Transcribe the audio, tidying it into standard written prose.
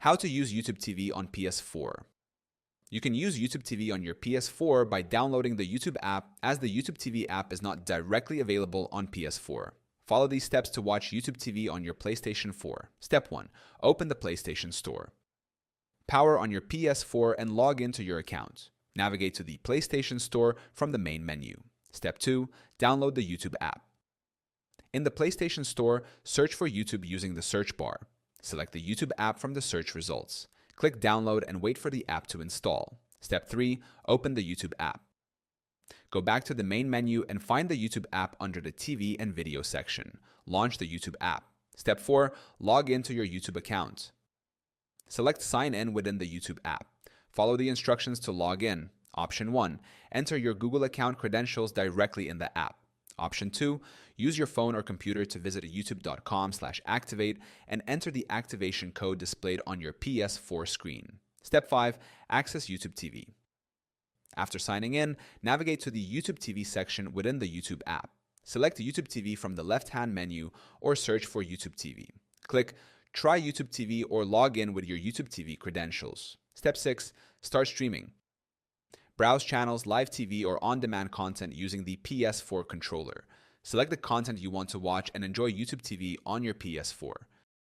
How to use YouTube TV on PS4. You can use YouTube TV on your PS4 by downloading the YouTube app, as the YouTube TV app is not directly available on PS4. Follow these steps to watch YouTube TV on your PlayStation 4. Step 1. Open the PlayStation Store. Power on your PS4 and log into your account. Navigate to the PlayStation Store from the main menu. Step 2. Download the YouTube app. In the PlayStation Store, search for YouTube using the search bar. Select the YouTube app from the search results. Click Download and wait for the app to install. Step 3. Open the YouTube app. Go back to the main menu and find the YouTube app under the TV and Video section. Launch the YouTube app. Step 4. Log into your YouTube account. Select Sign In within the YouTube app. Follow the instructions to log in. Option 1. Enter your Google account credentials directly in the app. Option 2. Use your phone or computer to visit youtube.com/activate and enter the activation code displayed on your PS4 screen. Step 5. Access YouTube TV. After signing in, navigate to the YouTube TV section within the YouTube app. Select YouTube TV from the left-hand menu or search for YouTube TV. Click Try YouTube TV or log in with your YouTube TV credentials. Step 6. Start streaming. Browse channels, live TV, or on-demand content using the PS4 controller. Select the content you want to watch and enjoy YouTube TV on your PS4.